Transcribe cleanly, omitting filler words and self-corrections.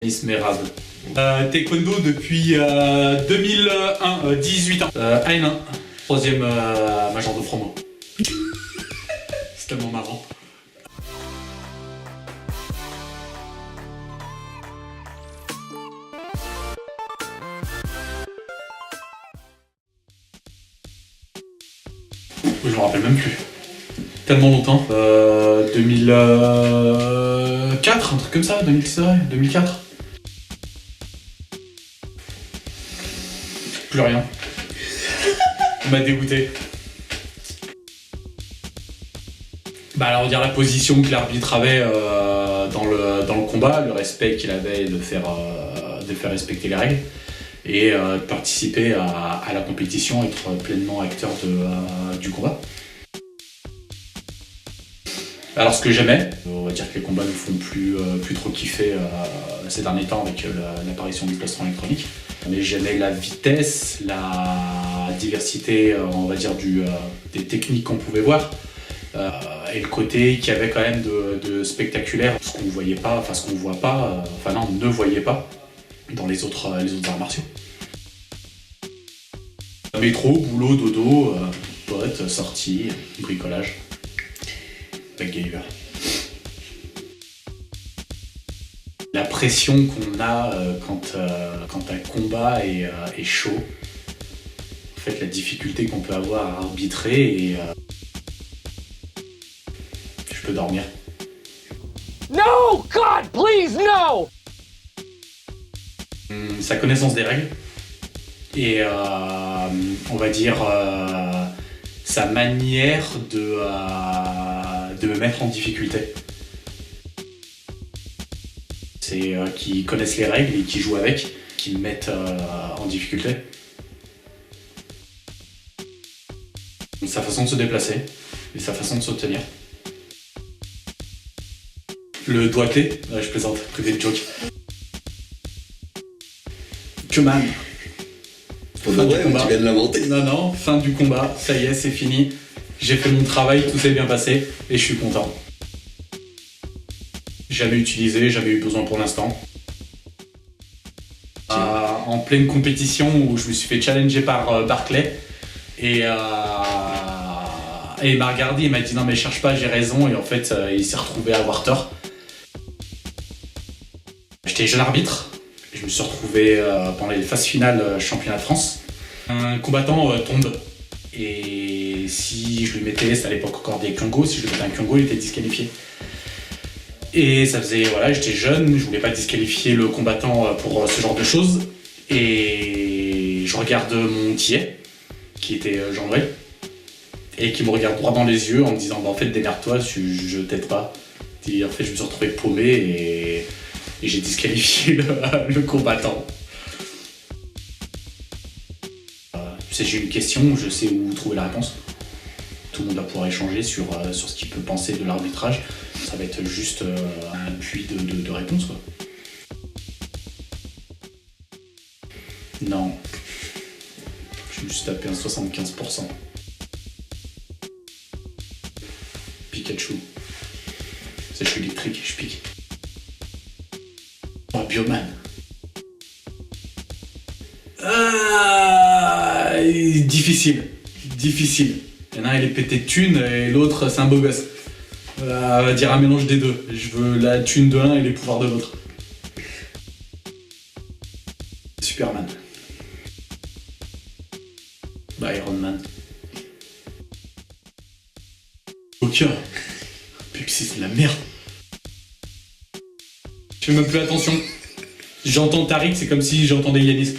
Esmeralda. Taekwondo depuis 2001, 18 ans. AN1, troisième major de promo. C'est tellement marrant. Je me rappelle même plus. Tellement longtemps. 2004, un truc comme ça, 2004. Plus rien. On m'a dégoûté. Bah alors dire la position que l'arbitre avait dans le combat, le respect qu'il avait de faire respecter les règles et de participer à la compétition, être pleinement acteur du combat. Alors ce que j'aimais, on va dire que les combats ne font plus trop kiffer ces derniers temps avec l'apparition du plastron électronique. Mais j'aimais la vitesse, la diversité, on va dire, des techniques qu'on pouvait voir. Et le côté qu'il y avait quand même de spectaculaire, ce qu'on ne voyait pas, enfin ce qu'on ne voit pas, ne voyait pas dans les autres arts martiaux. Métro, boulot, dodo, potes, sortie, bricolage. MacGyver. La pression qu'on a quand un combat est chaud, en fait la difficulté qu'on peut avoir à arbitrer et je peux dormir. No, God, please, no! Sa connaissance des règles et on va dire sa manière de me mettre en difficulté. C'est qui connaissent les règles et qui jouent avec, qui me mettent en difficulté. Sa façon de se déplacer et sa façon de se tenir. Le doigté, je plaisante, privé de joke. Kyoman. Pour de vrai, tu viens de l'inventer. Non, fin du combat, ça y est, c'est fini. J'ai fait mon travail, tout s'est bien passé et je suis content. Jamais utilisé, jamais eu besoin pour l'instant. En pleine compétition où je me suis fait challenger par Barclay et il m'a regardé, il m'a dit non mais cherche pas, j'ai raison et en fait il s'est retrouvé à avoir tort. J'étais jeune arbitre, je me suis retrouvé pendant les phases finales championnat de France. Un combattant tombe et si je lui mettais, c'était à l'époque encore des Kyongo, si je lui mettais un Kyongo il était disqualifié. Et ça faisait, voilà, j'étais jeune, je voulais pas disqualifier le combattant pour ce genre de choses. Et je regarde mon tiers, qui était Jean-Noël, et qui me regarde droit dans les yeux en me disant bah, en fait démerde-toi, je t'aide pas. Et en fait je me suis retrouvé paumé et j'ai disqualifié le combattant. Si j'ai une question, je sais où trouver la réponse. Tout le monde va pouvoir échanger sur ce qu'il peut penser de l'arbitrage. Ça va être juste un puits de réponses, quoi. Non. Je me suis tapé un 75%. Pikachu. C'est je suis électrique et je pique. Oh, Bioman. Difficile. Il y en a un, il est pété de thunes et l'autre, c'est un beau gosse. On va dire un mélange des deux. Je veux la thune de l'un et les pouvoirs de l'autre. Superman. Bah, Iron Man. Ok. Puxi, c'est de la merde. Je fais même plus attention. J'entends Tariq, c'est comme si j'entendais Yanis.